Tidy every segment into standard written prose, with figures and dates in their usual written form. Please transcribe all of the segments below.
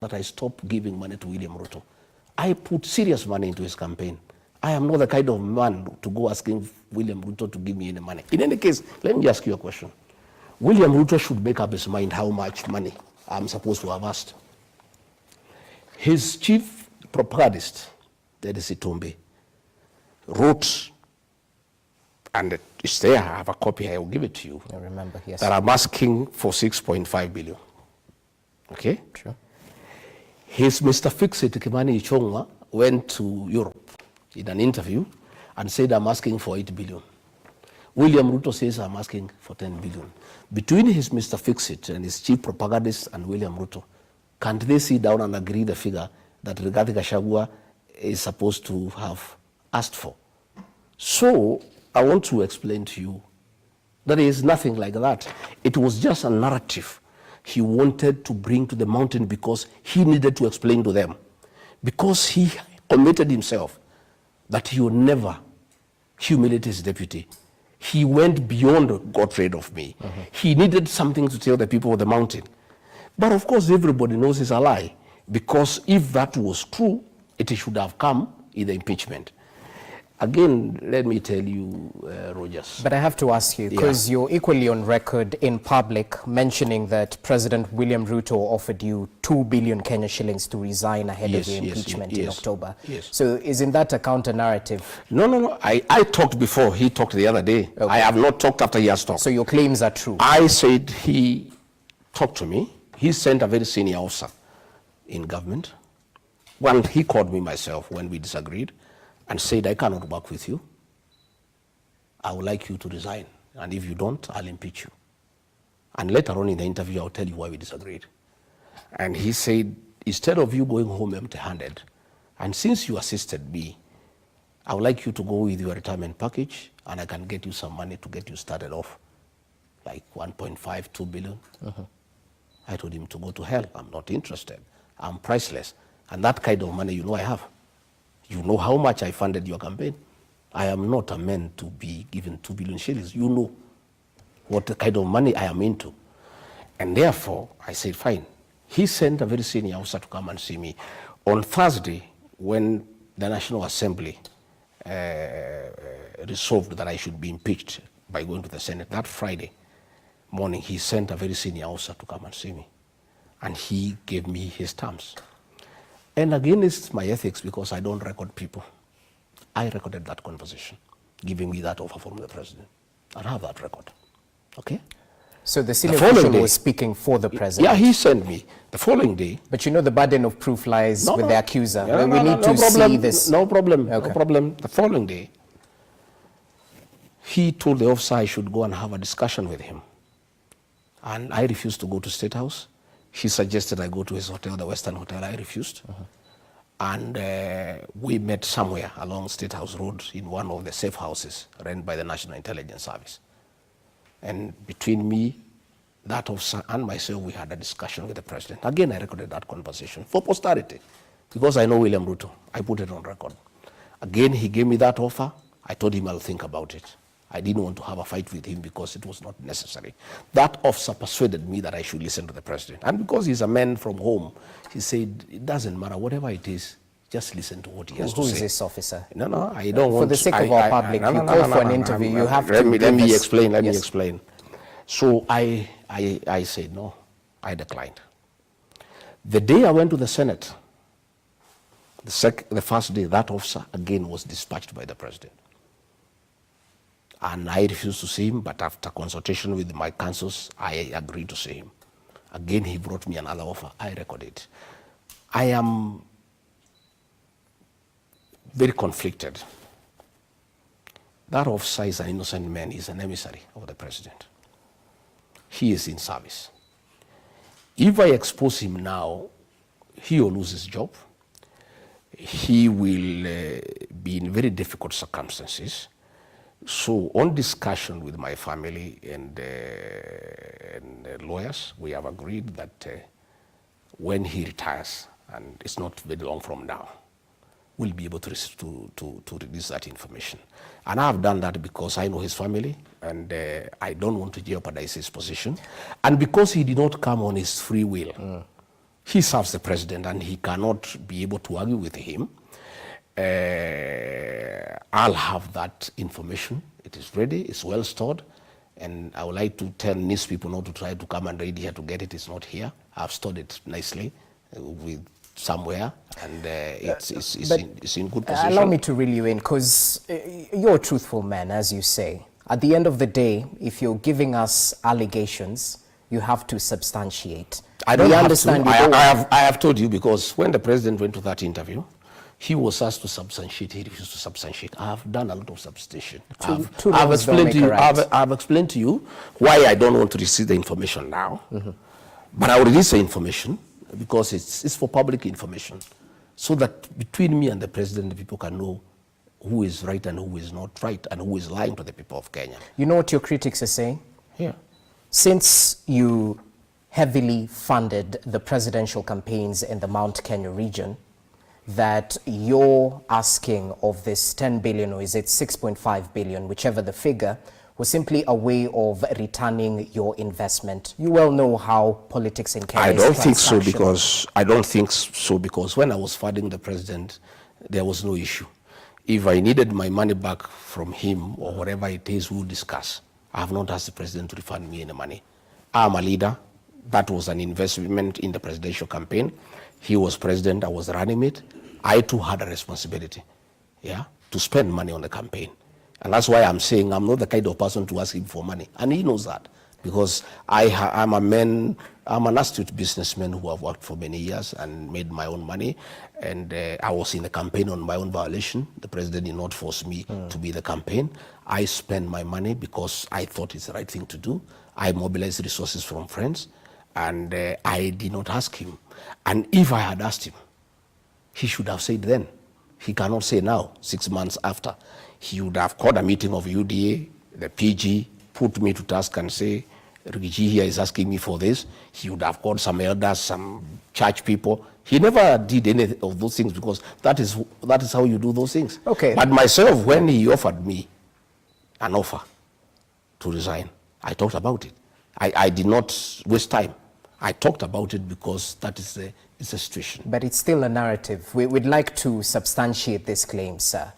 that I stopped giving money to William Ruto. I put serious money into his campaign. I am not the kind of man to go asking William Ruto to give me any money. In any case, let me ask you a question. William Ruto should make up his mind how much money I'm supposed to have asked. His chief propagandist, that is Itombe, wrote, and it's there, I have a copy, I will give it to you. I remember, yes. That I'm asking for 6.5 billion. Okay? Sure. His Mr. Fix-It, Kimani Ichong'wa, went to Europe in an interview and said, I'm asking for 8 billion. William Ruto says, I'm asking for 10 billion. Between his Mr. Fix-It and his chief propagandist and William Ruto, can't they sit down and agree the figure that Rigathi Gachagua is supposed to have asked for? So I want to explain to you that there is nothing like that. It was just a narrative he wanted to bring to the mountain because he needed to explain to them. Because he committed himself that he would never humiliate his deputy. He went beyond "got rid of me." He needed something to tell the people of the mountain. But of course, everybody knows it's a lie, because if that was true, it should have come in the impeachment. Again, let me tell you, Rogers. But I have to ask you, because you're equally on record in public mentioning that President William Ruto offered you 2 billion Kenya shillings to resign ahead of the impeachment in October. Yes. So isn't that a counter-narrative? No. I talked before. He talked the other day. Okay. I have not talked after he has talked. So your claims are true? I said he talked to me. He sent a very senior officer in government. Well, he called me myself when we disagreed and said, I cannot work with you. I would like you to resign. And if you don't, I'll impeach you. And later on in the interview, I'll tell you why we disagreed. And he said, instead of you going home empty-handed, and since you assisted me, I would like you to go with your retirement package, and I can get you some money to get you started off, like 1.5, 2 billion. I told him to go to hell. I'm not interested. I'm priceless. And that kind of money, you know I have. You know how much I funded your campaign. I am not a man to be given 2 billion shillings. You know what kind of money I am into. And therefore, I said, fine. He sent a very senior officer to come and see me. On Thursday, when the National Assembly resolved that I should be impeached by going to the Senate, that Friday morning, he sent a very senior officer to come and see me. And he gave me his terms. And again, it's my ethics, because I don't record people. I recorded that conversation, giving me that offer from the president. I have that record. Okay? So the senior official was speaking for the president? Yeah, he sent me the following day. But you know the burden of proof lies with the accuser. We need to see this. No problem. The following day, he told the officer I should go and have a discussion with him. And I refused to go to State House. He suggested I go to his hotel, the Western Hotel. I refused. And we met somewhere along State House Road in one of the safe houses run by the National Intelligence Service. And between me, that officer, and myself, we had a discussion with the president. Again, I recorded that conversation for posterity, because I know William Ruto. I put it on record. Again, he gave me that offer. I told him I'll think about it. I didn't want to have a fight with him because it was not necessary. That officer persuaded me that I should listen to the president. And because he's a man from home, he said, it doesn't matter, whatever it is, just listen to what he has to say. Who is this officer? No, I don't want to. For the sake of our public, you go for an interview, you have to... Let me explain. So I said no, I declined. The day I went to the Senate, the first day, that officer again was dispatched by the president. And I refused to see him, but after consultation with my counsels, I agreed to see him. Again, he brought me another offer. I recorded it. I am very conflicted. That officer is an innocent man. He's an emissary of the president. He is in service. If I expose him now, he will lose his job. He will be in very difficult circumstances. So on discussion with my family and lawyers, we have agreed that when he retires, and it's not very long from now, we'll be able to release that information. And I've done that because I know his family, and I don't want to jeopardize his position. And because he did not come on his free will, He serves the president and he cannot be able to argue with him. I'll have that information. It is ready, it's well stored. And I would like to tell these people not to try to come and read here to get it. It's not here. I've stored it nicely with somewhere, and it's in good position. Allow me to reel you in, because you're a truthful man, as you say. At the end of the day, if you're giving us allegations, you have to substantiate. I don't understand. I have told you, because when the president went to that interview, he was asked to substantiate. He refused to substantiate. I have done a lot of substantiation. I've explained to you why I don't want to receive the information now. But I will release the information because it's for public information, so that between me and the president, the people can know who is right and who is not right, and who is lying to the people of Kenya. You know what your critics are saying? Yeah. Since you heavily funded the presidential campaigns in the Mount Kenya region, that you're asking of this 10 billion, or is it 6.5 billion, whichever the figure, was simply a way of returning your investment. You well know how politics in Kenya is transactional. I don't think so, because when I was funding the president, there was no issue. If I needed my money back from him or whatever it is, we'll discuss. I have not asked the president to refund me any money. I'm a leader. That was an investment in the presidential campaign. He was president, I was running it. I too had a responsibility, to spend money on the campaign. And that's why I'm saying I'm not the kind of person to ask him for money. And he knows that, because I'm an astute businessman who have worked for many years and made my own money. And I was in the campaign on my own violation. The president did not force me to be in the campaign. I spent my money because I thought it's the right thing to do. I mobilized resources from friends, and I did not ask him. And if I had asked him, he should have said then. He cannot say now, 6 months after. He would have called a meeting of UDA, the PG, put me to task and say, Rigathi here is asking me for this. He would have called some elders, some church people. He never did any of those things, because that is how you do those things. Okay. But myself, when he offered me an offer to resign, I talked about it. I did not waste time. I talked about it because that is the situation. But it's still a narrative. We'd like to substantiate this claim, sir.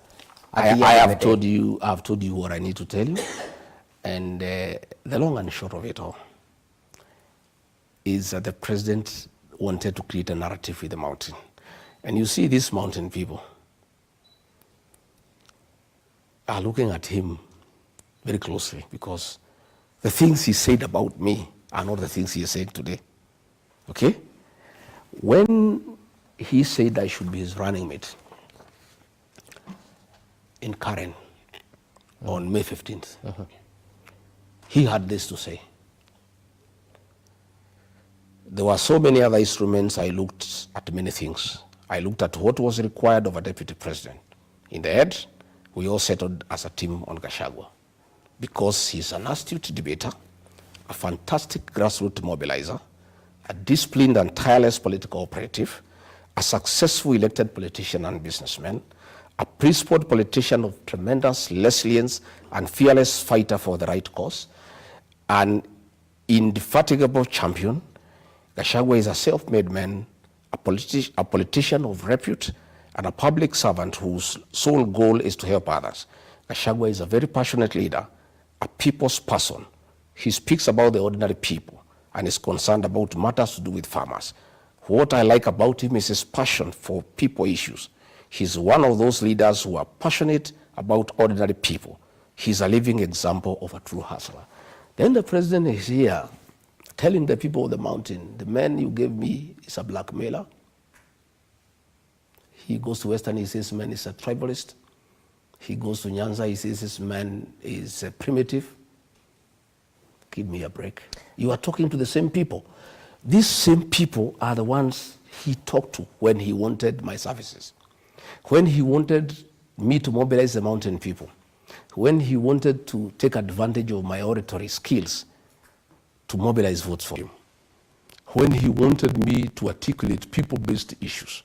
I have told you what I need to tell you. And the long and short of it all is that the president wanted to create a narrative with the mountain. And you see, these mountain people are looking at him very closely, because the things he said about me are not the things he said today. Okay? When he said I should be his running mate in Karen on May 15th, he had this to say. There were so many other instruments. I looked at many things. I looked at what was required of a deputy president. In the end, we all settled as a team on Gachagua, because he's an astute debater, a fantastic grassroots mobilizer, a disciplined and tireless political operative, a successful elected politician and businessman, a principled politician of tremendous resilience and fearless fighter for the right cause, an indefatigable champion. Gachagua is a self-made man, a politician of repute, and a public servant whose sole goal is to help others. Gachagua is a very passionate leader, a people's person. He speaks about the ordinary people and is concerned about matters to do with farmers. What I like about him is his passion for people issues. He's one of those leaders who are passionate about ordinary people. He's a living example of a true hustler. Then the president is here telling the people of the mountain, the man you gave me is a blackmailer. He goes to Western, he says, man is a tribalist. He goes to Nyanza, he says, this man is a primitive. Give me a break. You are talking to the same people. These same people are the ones he talked to when he wanted my services, when he wanted me to mobilize the mountain people, when he wanted to take advantage of my oratory skills to mobilize votes for him, when he wanted me to articulate people-based issues.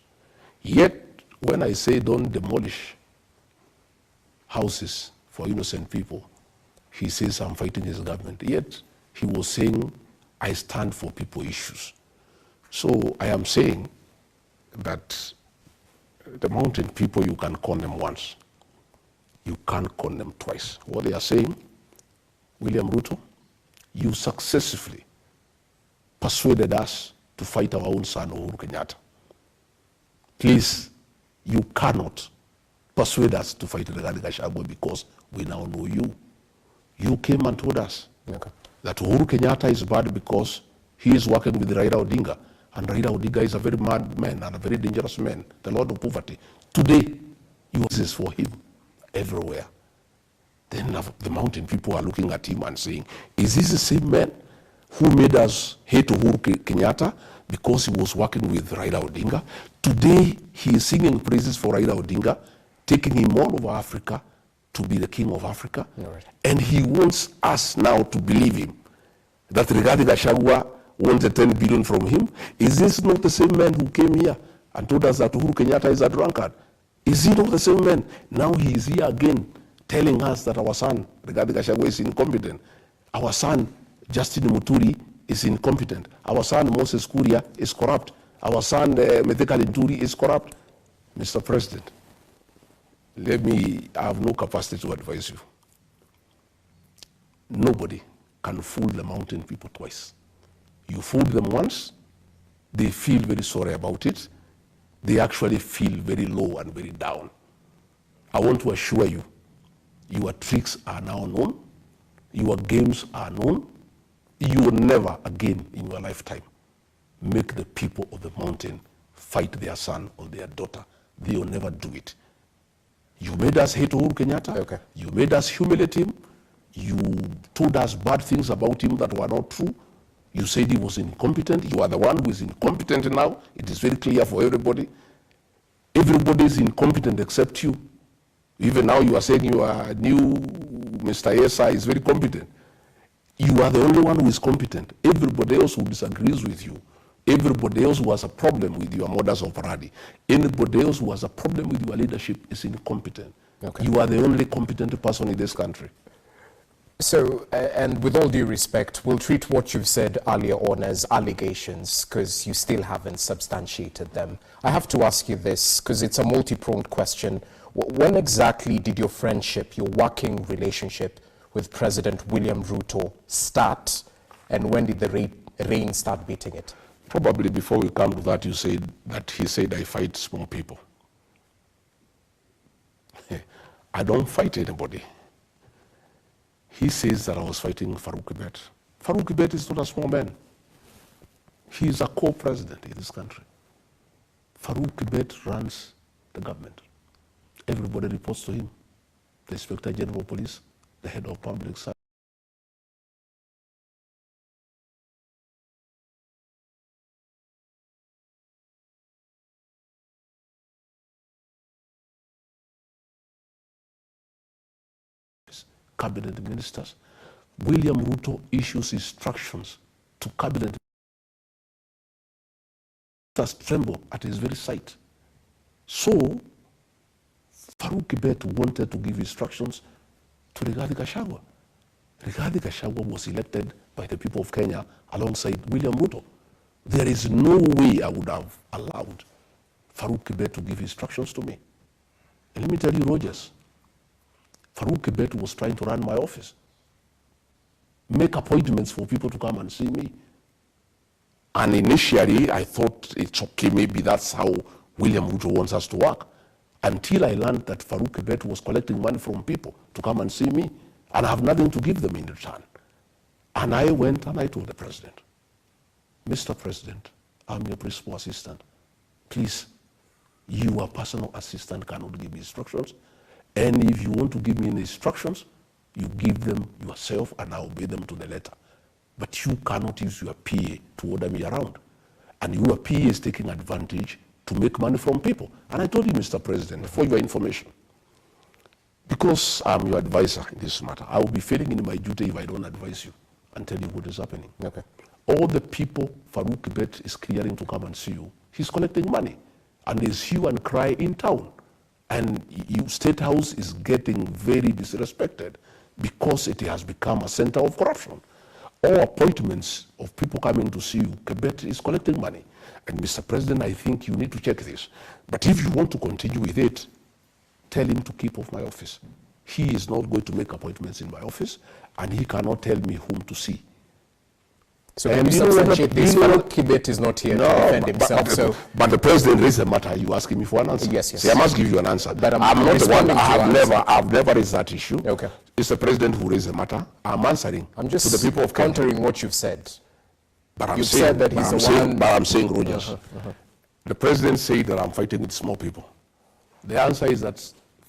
Yet, when I say don't demolish houses for innocent people, he says I'm fighting his government. Yet, he was saying I stand for people issues. So I am saying that the mountain people, you can con them once. You can't con them twice. What they are saying, William Ruto, you successfully persuaded us to fight our own son, Uhuru Kenyatta. Please, you cannot persuade us to fight Rigathi Gachagua because we now know you. You came and told us that Uhuru Kenyatta is bad because he is working with Raila Odinga. And Raila Odinga is a very mad man and a very dangerous man, the Lord of Poverty. Today, you exist for him everywhere. Then the mountain people are looking at him and saying, is this the same man who made us hate Uhuru Kenyatta because he was working with Raila Odinga? Today, he is singing praises for Raila Odinga, taking him all over Africa to be the king of Africa. Right. And he wants us now to believe him, that Rigathi Gachagua wanted 10 billion from him. Is this not the same man who came here and told us that Uhuru Kenyatta is a drunkard? Is he not the same man? Now he is here again telling us that our son, Rigathi Gachagua, is incompetent. Our son, Justin Muturi, is incompetent. Our son, Moses Kuria, is corrupt. Our son, Metheka Linturi, is corrupt. Mr. President, I have no capacity to advise you. Nobody can fool the mountain people twice. You fooled them once, they feel very sorry about it. They actually feel very low and very down. I want to assure you, your tricks are now known, your games are known. You will never again in your lifetime make the people of the mountain fight their son or their daughter. They will never do it. You made us hate Uhuru Kenyatta. Okay. You made us humiliate him. You told us bad things about him that were not true. You said he was incompetent. You are the one who is incompetent now. It is very clear for everybody. Everybody is incompetent except you. Even now you are saying your new Mr. Yesa is very competent. You are the only one who is competent. Everybody else who disagrees with you, everybody else who has a problem with your modus operandi, anybody else who has a problem with your leadership is incompetent. Okay. You are the only competent person in this country. So, and with all due respect, we'll treat what you've said earlier on as allegations because you still haven't substantiated them. I have to ask you this because it's a multi-pronged question. When exactly did your friendship, your working relationship with President William Ruto start, and when did the rain start beating it? Probably before we come to that, you said that he said I fight small people. I don't fight anybody. He says that I was fighting Farouk Kibet. Farouk Kibet is not a small man. He is a co-president in this country. Farouk Kibet runs the government. Everybody reports to him. The Inspector General of Police, the head of public service. Cabinet ministers. William Ruto issues instructions to cabinet ministers tremble at his very sight. So, Farouk Kibet wanted to give instructions to Rigathi Gachagua. Rigathi Gachagua was elected by the people of Kenya alongside William Ruto. There is no way I would have allowed Farouk Kibet to give instructions to me. And let me tell you, Rogers, Farouk Kibet was trying to run my office, make appointments for people to come and see me. And initially, I thought it's okay, maybe that's how William Ruto wants us to work, until I learned that Farouk Kibet was collecting money from people to come and see me, and I have nothing to give them in return. And I went and I told the president, Mr. President, I'm your principal assistant. Please, your personal assistant cannot give me instructions. And if you want to give me any instructions, you give them yourself and I obey them to the letter. But you cannot use your PA to order me around. And your PA is taking advantage to make money from people. And I told you, Mr. President, for your information, because I'm your advisor in this matter, I will be failing in my duty if I don't advise you and tell you what is happening. Okay. All the people Farouk Kibet is clearing to come and see you, he's collecting money. And there's hue and cry in town. And State House is getting very disrespected because it has become a center of corruption. all appointments of people coming to see you, Kibet is collecting money. And Mr. President, I think you need to check this. But if you want to continue with it, tell him to keep off my office. He is not going to make appointments in my office, and he cannot tell me whom to see. So can you substantiate this? Kibet is not here to defend himself. But the president raised the matter. Are you asking me for an answer? Yes, yes. See, I must give you an answer. But I'm not the one. I've never raised that issue. Okay. It's the president who raised the matter. I'm answering I'm just to the people of countering what you've said. But You've said that he's the one. But I'm saying, Rogers, the president said that I'm fighting with small people. The answer is that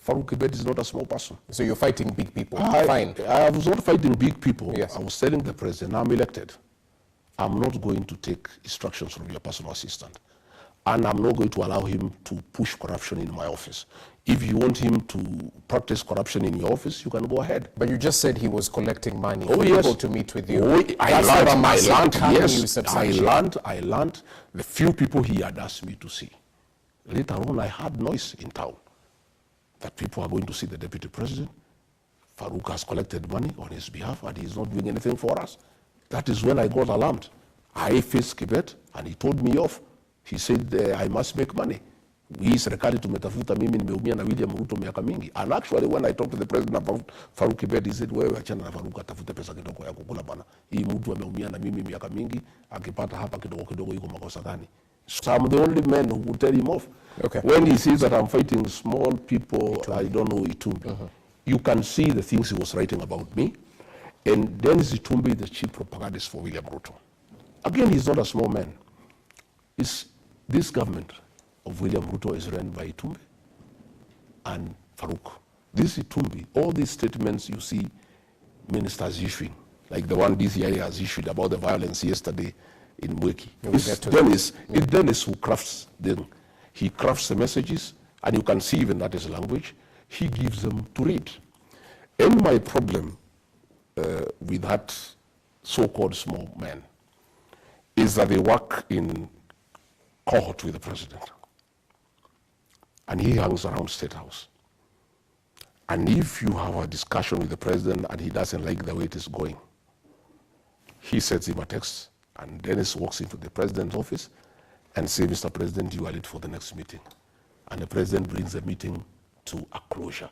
Farouk Kibet is not a small person. So you're fighting big people. Fine. I was not fighting big people. Yes. I was telling the president, I'm elected. I'm not going to take instructions from your personal assistant. And I'm not going to allow him to push corruption in my office. If you want him to practice corruption in your office, you can go ahead. But you just said he was collecting money for people to meet with you. I learned the few people he had asked me to see. Later on, I heard noise in town that people are going to see the deputy president. Farouk has collected money on his behalf and he's not doing anything for us. That is when I got alarmed. I faced Kibet and he told me off. He said, I must make money. Hii serikali tumetafuta, mimi nimeumia na William Ruto miaka mingi. And actually when I talked to the president about Farouk Kibet, he said, wewe achana na Farouk, atafute pesa kidogo ya kukula bana. Hii mtu ameumia na mimi miaka mingi, akipata hapa kidogo kidogo yuko makosa gani? So I'm the only man who would tell him off. Okay. When he says that I'm fighting small people, I don't know Itumbi. You can see the things he was writing about me. And Dennis Itumbi, the chief propagandist for William Ruto. Again, he's not a small man. This government of William Ruto is run by Itumbi and Farouk. This Itumbi, all these statements you see ministers issuing, like the one DCI has issued about the violence yesterday in Mweki. It's Dennis who crafts them. He crafts the messages, and you can see even that is language. He gives them to read. And my problem with that so-called small man is that they work in cohort with the president. And he hangs around State House. And if you have a discussion with the president and he doesn't like the way it is going, he sends him a text, and Dennis walks into the president's office and says, Mr. President, you are late for the next meeting. And the president brings the meeting to a closure.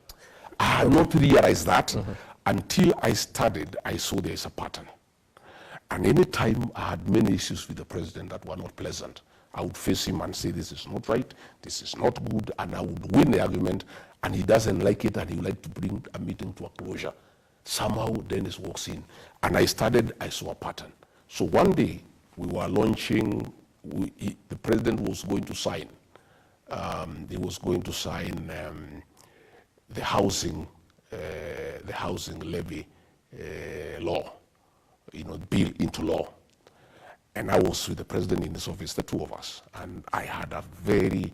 I had not realized that until I studied. I saw there is a pattern. And any time I had many issues with the president that were not pleasant, I would face him and say, this is not right, this is not good, and I would win the argument, and he doesn't like it, and he would like to bring a meeting to a closure. Somehow Dennis walks in, and I saw a pattern. So one day, we were launching, the president was going to sign, the housing levy law, bill into law. And I was with the president in his office, the two of us, and I had a very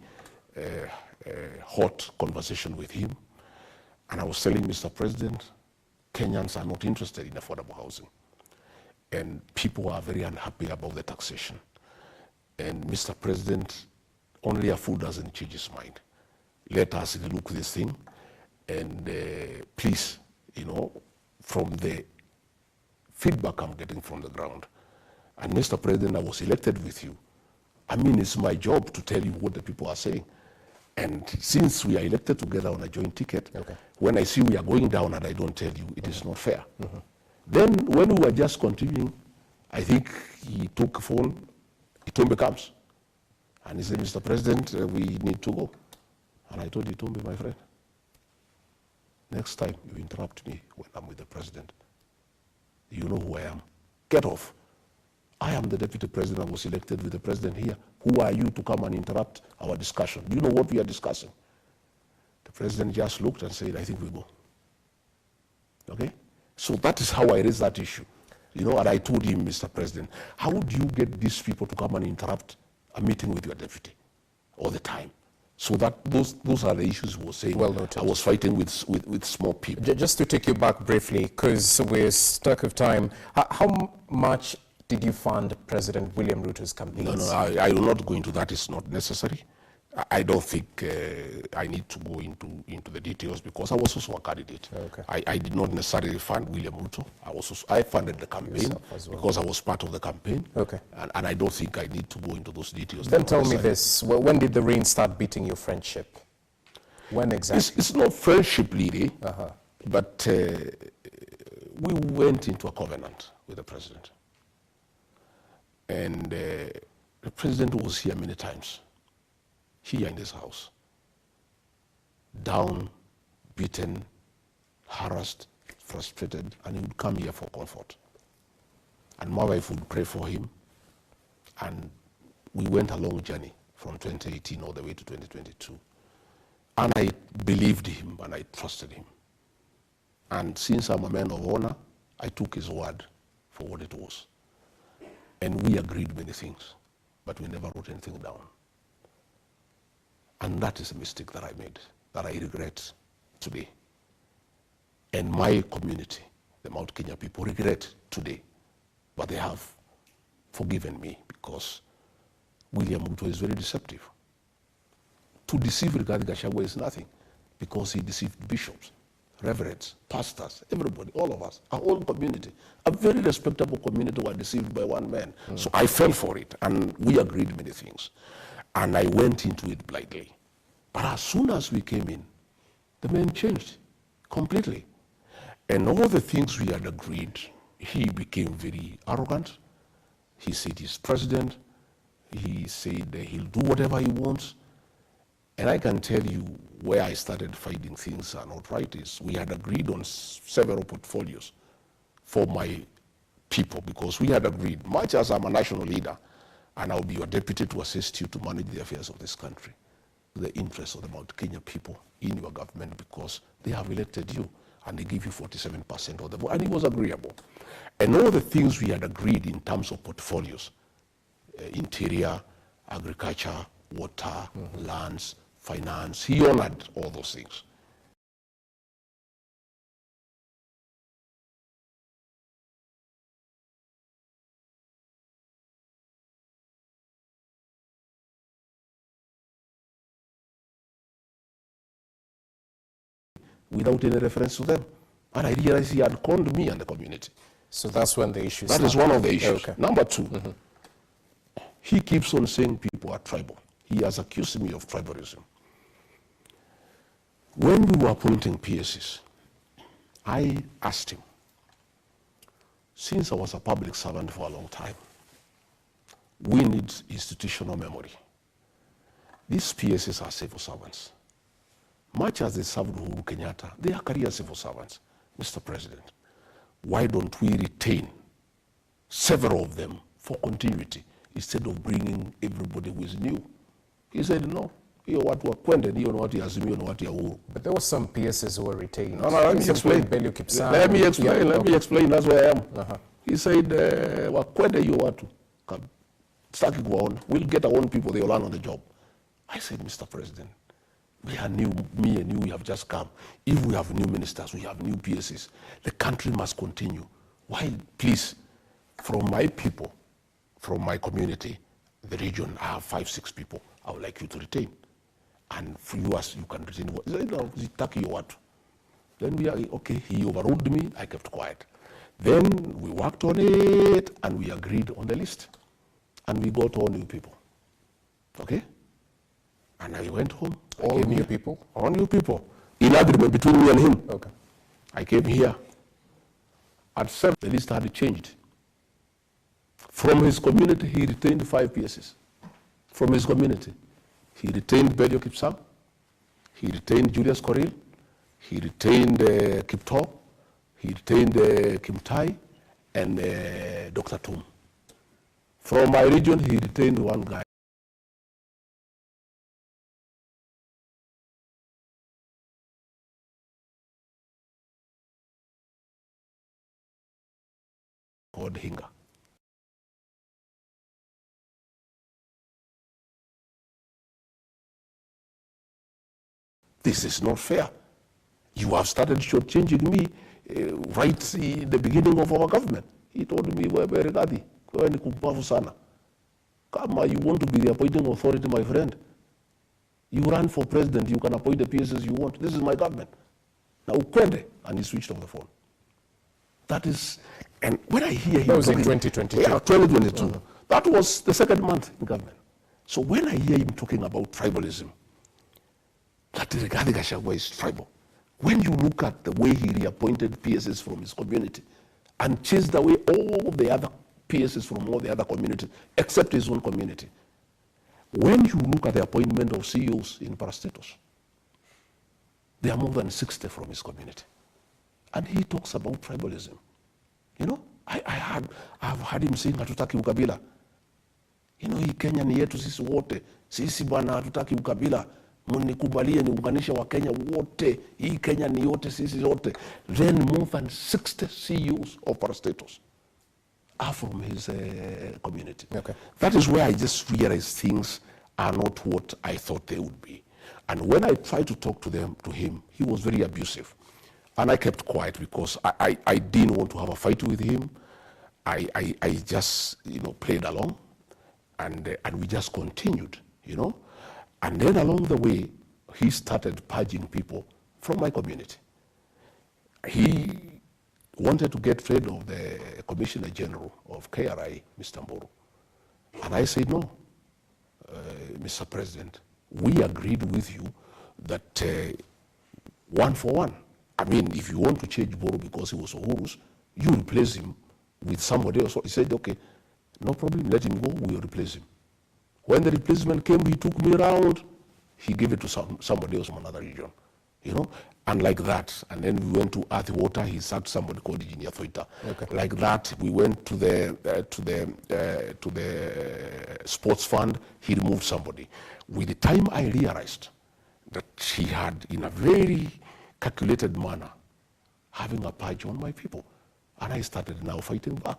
hot conversation with him. And I was telling Mr. President, Kenyans are not interested in affordable housing. And people are very unhappy about the taxation. And Mr. President, only a fool doesn't change his mind. Let us look this thing, and please, from the feedback I'm getting from the ground, and Mr. President, I was elected with you. I mean, it's my job to tell you what the people are saying. And since we are elected together on a joint ticket, when I see we are going down and I don't tell you, it is not fair. Then when we were just continuing, I think he took a phone, Itumbi comes. And he said, Mr. President, we need to go. And I told Itumbi, my friend, next time you interrupt me when I'm with the president, you know who I am. Get off. I am the deputy president. I was elected with the president here. Who are you to come and interrupt our discussion? Do you know what we are discussing? The president just looked and said, I think we go. Okay? So that is how I raised that issue. And I told him, Mr. President, how do you get these people to come and interrupt a meeting with your deputy all the time? So that those are the issues we were saying. Well noted. I was fighting with small people. Just to take you back briefly, because we're stuck of time, how much did you fund President William Ruto's campaign? No, I will not go into that. It's not necessary. I don't think I need to go into the details because I was also a candidate. Okay. I did not necessarily fund William Ruto. I funded the campaign as well. because I was part of the campaign. Okay. And I don't think I need to go into those details. Then tell me this, when did the rain start beating your friendship? When exactly? It's not friendship, Lily, but we went into a covenant with the president. And the president was here many times, here in this house, down, beaten, harassed, frustrated, and he would come here for comfort. And my wife would pray for him, and we went a long journey from 2018 all the way to 2022. And I believed him and I trusted him. And since I'm a man of honor, I took his word for what it was. And we agreed many things, but we never wrote anything down. And that is a mistake that I made, that I regret today. And my community, the Mount Kenya people, regret today. But they have forgiven me because William Ruto is very deceptive. To deceive Rigathi Gachagua is nothing because he deceived bishops, reverends, pastors, everybody, all of us, our whole community. A very respectable community were deceived by one man. So I fell for it, and we agreed many things. And I went into it blindly. But as soon as we came in, the man changed completely. And all the things we had agreed, he became very arrogant. He said he's president. He said he'll do whatever he wants. And I can tell you where I started finding things are not right is we had agreed on several portfolios for my people because we had agreed, much as I'm a national leader and I'll be your deputy to assist you to manage the affairs of this country, the interests of the Mount Kenya people in your government because they have elected you and they give you 47% of the vote. And it was agreeable. And all the things we had agreed in terms of portfolios, interior, agriculture, water, lands, finance, he honored all those things. Without any reference to them. And I realized he had conned me and the community. So that's when the issue started. That is one of the issues. Okay. Number two, he keeps on saying people are tribal. He has accused me of tribalism. When we were appointing PSs, I asked him, since I was a public servant for a long time, we need institutional memory. These PSs are civil servants. Much as they served Uhuru Kenyatta, they are career civil servants. Mr. President, why don't we retain several of them for continuity instead of bringing everybody who is new? He said, no. But there were some PSs who were retained. No, let me explain. Let me explain. That's where I am. He said, we'll get our own people, they will learn on the job. I said, Mr. President, we are new, me and you, we have just come. If we have new ministers, we have new PSs, the country must continue. Why, please, from my people, from my community, the region, I have 5-6 people I would like you to retain. And for you, as you can retain what? Then we are, okay, he overruled me, I kept quiet. Then we worked on it, and we agreed on the list. And we got all new people, okay? And I went home. All new people? All new people, in agreement between me and him. Okay. I came here. At 7, the list had changed. From his community, he retained 5 PSs. From his community, he retained Belio Kipsang, he retained Julius Koril, he retained Kipto, he retained Kimtai, and Dr. Tum. From my region, he retained one guy called Hinga. This is not fair. You have started shortchanging me right in the beginning of our government. He told me, Rigathi, kama you want to be the appointing authority, my friend, You run for president, you can appoint the PSs you want. This is my government. Now, Kwende, and he switched off the phone. That is, and when I hear him That was in talking, 2022. Yeah, 2022. That was the second month in government. So when I hear him talking about tribalism, that Rigathi Gachagua is tribal. When you look at the way he reappointed PSs from his community and chased away all the other PSs from all the other communities, except his own community. When you look at the appointment of CEOs in parastatus, there are more than 60 from his community. And he talks about tribalism. You know, I've heard him saying hatutaki ukabila. You know, hii Kenya ni yetu sisi wote. Sisi bwana hatutaki ukabila. Mnikubalie niunganishe wa Kenya wote. Hii Kenya ni yote sisi yote. Then more than 60 CEOs of parastatus are from his community. Okay. That is where I just realized things are not what I thought they would be. And when I tried to talk to him, he was very abusive. And I kept quiet because I didn't want to have a fight with him. I just, you know, played along, and we just continued, you know. And then along the way, he started purging people from my community. He wanted to get rid of the Commissioner General of KRI, Mr. Mburu. And I said, no, Mr. President, we agreed with you that 1 for 1. I mean, if you want to change Mburu because he was Uhuru's, you replace him with somebody else. So he said, okay, no problem, let him go, we'll replace him. When the replacement came, he took me around, he gave it to somebody else from another region, you know, and like that. And then we went to Earth Water, he sacked somebody called Engineer Thoita. Okay. Like that, we went to the sports fund, he removed somebody. With the time I realized that he had, in a very calculated manner, having a purge on my people. And I started now fighting back.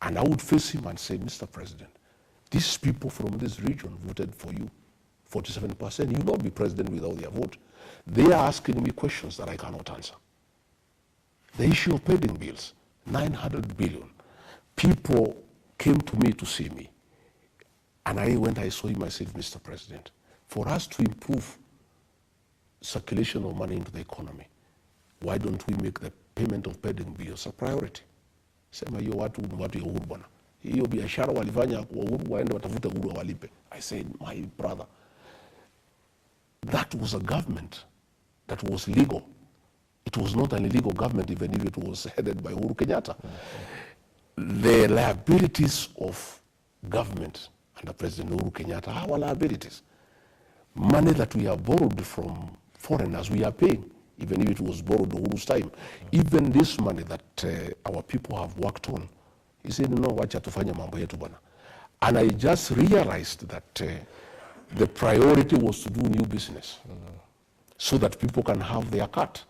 And I would face him and say, Mr. President, these people from this region voted for you, 47%. You will not be president without their vote. They are asking me questions that I cannot answer. The issue of pending bills, 900 billion. People came to me to see me. And I saw him, I said, Mr. President, for us to improve circulation of money into the economy, why don't we make the payment of pending bills a priority? Sema hiyo watu ya Uhuru bwana. Hiyo biashara walifanya kwa Uhuru waende watafute Uhuru walipe. I said, my brother, that was a government that was legal. It was not an illegal government even if it was headed by Uhuru Kenyatta. The liabilities of government under President Uhuru Kenyatta are our liabilities. Money that we have borrowed from foreigners, we are paying, even if it was borrowed Uhuru's time. Even this money that our people have worked on, he said, no, wacha tufanye mambo yetu bwana. And I just realized that the priority was to do new business so that people can have their cut.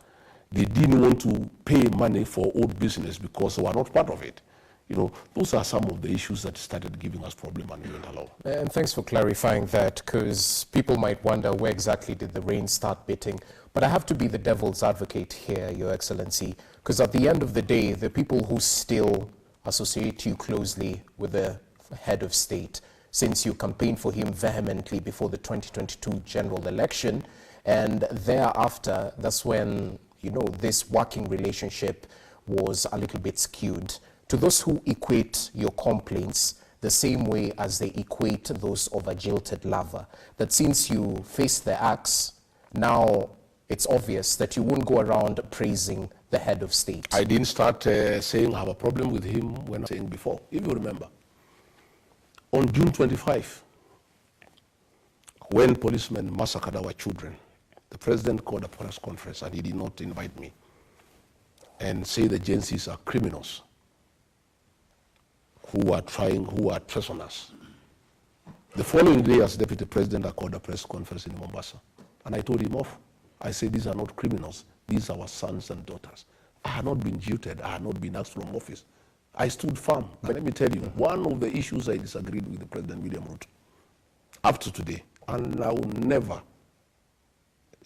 They didn't want to pay money for old business because they were not part of it. You know, those are some of the issues that started giving us problem and we went along. And thanks for clarifying that, because people might wonder where exactly did the rain start biting. But I have to be the devil's advocate here, Your Excellency, because at the end of the day, the people who still associate you closely with the head of state, since you campaigned for him vehemently before the 2022 general election, and thereafter, that's when, you know, this working relationship was a little bit skewed. To those who equate your complaints the same way as they equate those of a jilted lover, that since you face the axe, now it's obvious that you won't go around praising the head of state. I didn't start saying I have a problem with him when I was saying before, if you remember. On June 25, when policemen massacred our children, the president called a press conference and he did not invite me and say the agencies are criminals who are treasonous. The following day, as deputy president, I called a press conference in Mombasa. And I told him off. I said, these are not criminals. These are our sons and daughters. I had not been jilted. I had not been asked from office. I stood firm. But let me tell you, one of the issues I disagreed with the President William Ruto, up to today, and I will never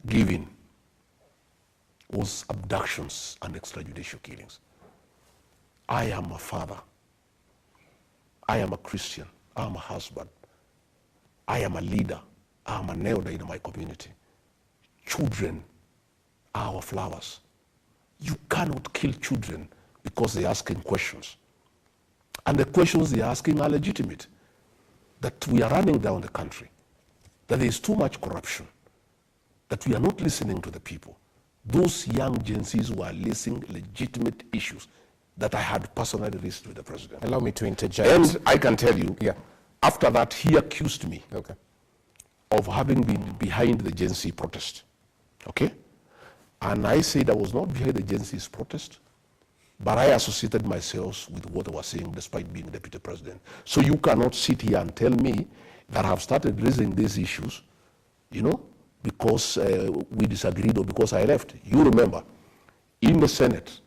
give in, was abductions and extrajudicial killings. I am a father. I am a Christian. I am a husband. I am a leader. I'm an elder in my community. Children are our flowers. You cannot kill children because they're asking questions. And the questions they're asking are legitimate. That we are running down the country, that there is too much corruption, that we are not listening to the people. Those young Gen Zs were raising legitimate issues that I had personally raised with the president. Allow me to interject. And I can tell you, Yeah. after that, he accused me Okay. of having been behind the Gen Z protest. Okay? And I said I was not behind the Gen Z's protest, but I associated myself with what I was saying despite being deputy president. So you cannot sit here and tell me that I've started raising these issues, because we disagreed or because I left. You remember, in the Senate,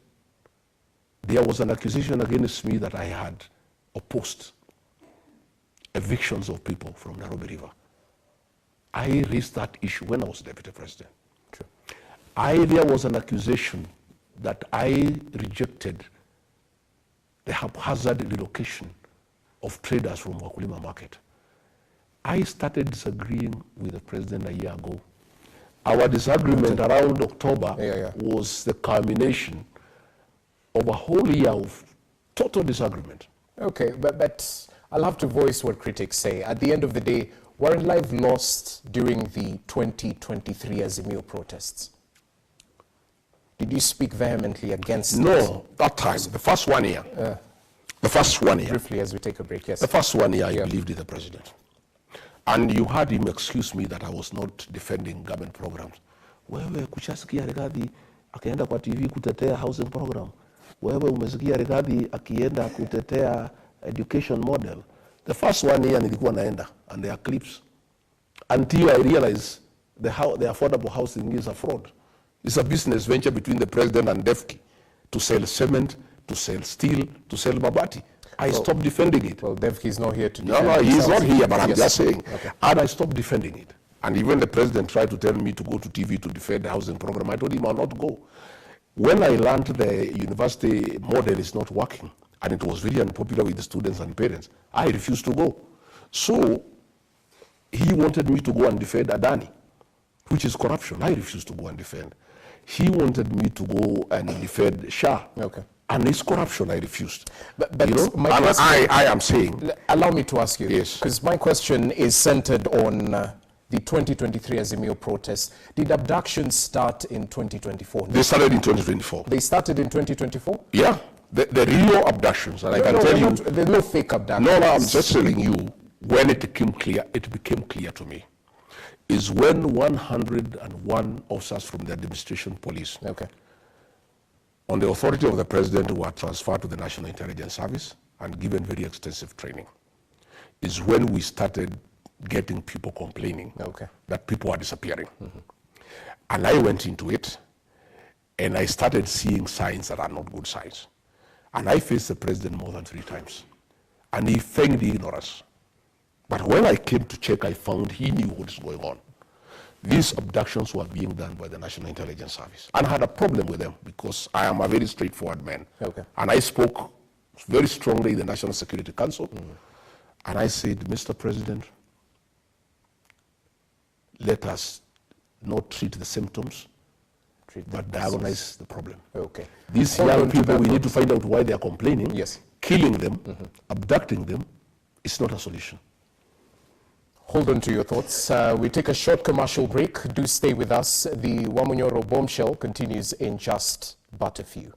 there was an accusation against me that I had opposed evictions of people from Nairobi River. I raised that issue when I was deputy president. True. There was an accusation that I rejected the haphazard relocation of traders from Wakulima market. I started disagreeing with the president a year ago. Our disagreement around October was the culmination of a whole year of total disagreement. Okay, but I'll have to voice what critics say. At the end of the day, weren't lives lost during the 2023 Azimio protests? Did you speak vehemently against that time, the first 1 year. The first 1 year. Briefly, as we take a break, yes. The first 1 year, I believed in the president. And you heard him excuse me that I was not defending government programs. Wewe kushasikia Rigathi akienda kwa TV kutetea housing program. Wewe umesikia Rigathi akienda kutetea education model. The first 1 year nilikuwa naenda, and there are clips. Until I realized the affordable housing is a fraud. It's a business venture between the president and DEFCI to sell cement, to sell steel, to sell mabati. I stopped defending it. Well, DEFCI is not here to defend No, he's not here, but I'm just saying. Okay. And I stopped defending it. And even the president tried to tell me to go to TV to defend the housing program. I told him I'll not go. When I learned the university model is not working, and it was very unpopular with the students and parents, I refused to go. So he wanted me to go and defend Adani, which is corruption. I refused to go and defend. He wanted me to go and defend Shah. Okay. And it's corruption, I refused. But My question, I am saying. Allow me to ask you. Yes. Because my question is centered on the 2023 Azimio protests. Did abductions start in 2024? They started in 2024. They started in 2024? Yeah. The real abductions, and I can tell you. There's no fake abductions. No, I'm just telling you, when it became clear to me, is when 101 officers from the administration police, on the authority of the president, were transferred to the National Intelligence Service and given very extensive training, is when we started getting people complaining that people are disappearing. And I went into it, and I started seeing signs that are not good signs. And I faced the president more than 3 times. And he feigned ignorance. But when I came to check, I found he knew what is going on. These abductions were being done by the National Intelligence Service. And I had a problem with them because I am a very straightforward man. And I spoke very strongly in the National Security Council. And I said, Mr. President, let us not treat the symptoms, but diagnose the problem. These young people, we need to find out why they are complaining. Killing them, abducting them, is not a solution. Hold on to your thoughts. We take a short commercial break. Do stay with us. The Wamunyoro Bombshell continues in just but a few.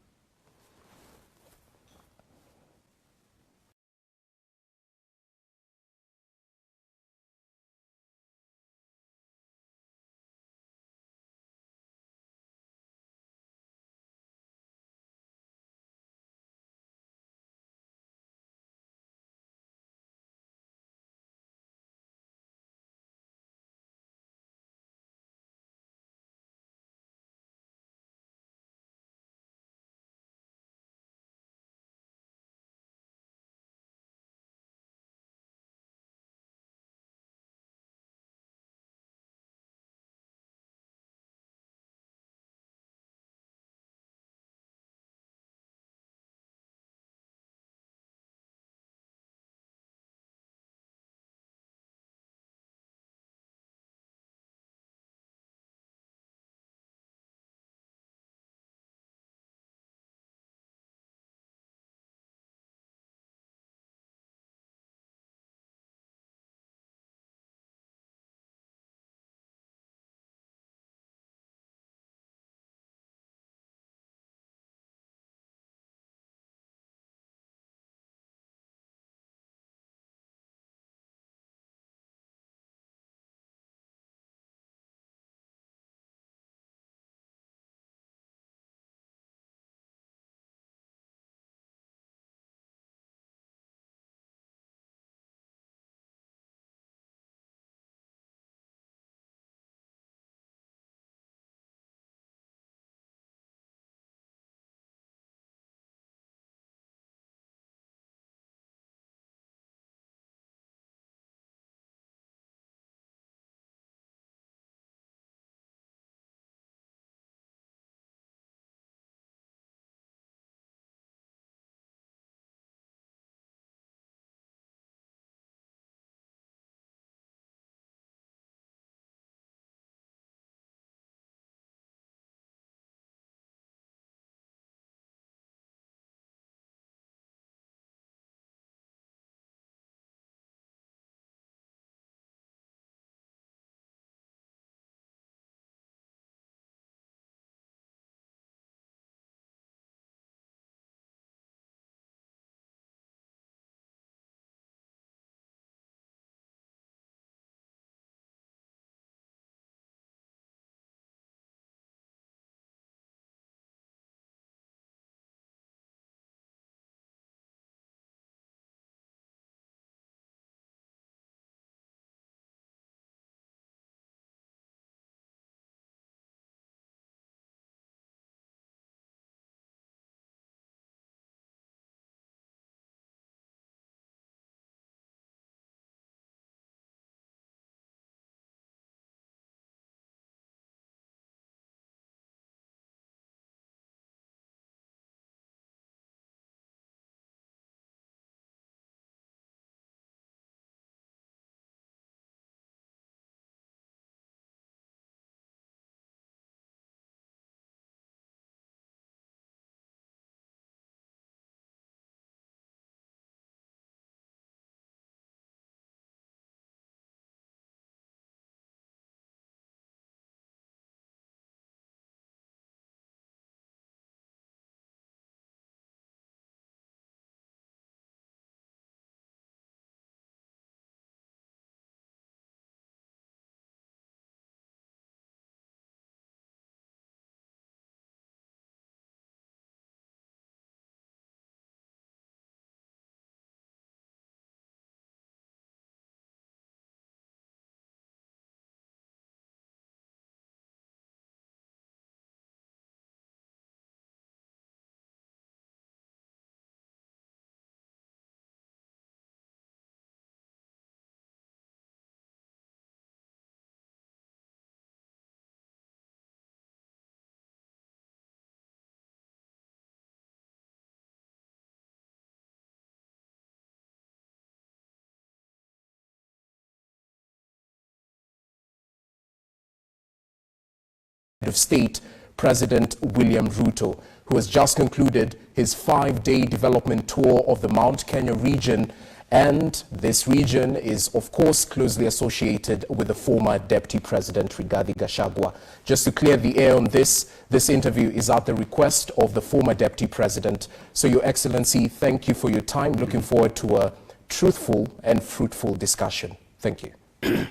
of State, President William Ruto, who has just concluded his 5-day development tour of the Mount Kenya region. And this region is, of course, closely associated with the former Deputy President Rigathi Gachagua. Just to clear the air on this interview is at the request of the former Deputy President. So, Your Excellency, thank you for your time. Looking forward to a truthful and fruitful discussion. Thank you.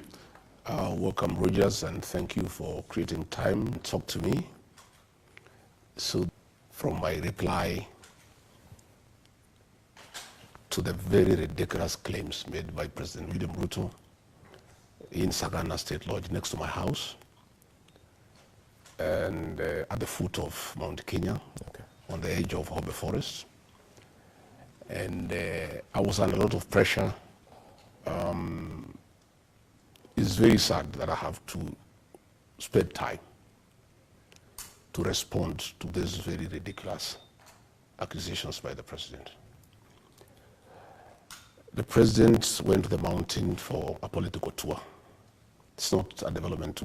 Welcome, Rogers, and thank you for creating time to talk to me. So, from my reply to the very ridiculous claims made by President William Ruto in Sagana State Lodge next to my house and at the foot of Mount Kenya, on the edge of Hobe Forest. And I was under a lot of pressure. It's very sad that I have to spend time to respond to these very ridiculous accusations by the president. The president went to the mountain for a political tour. It's not a development tour.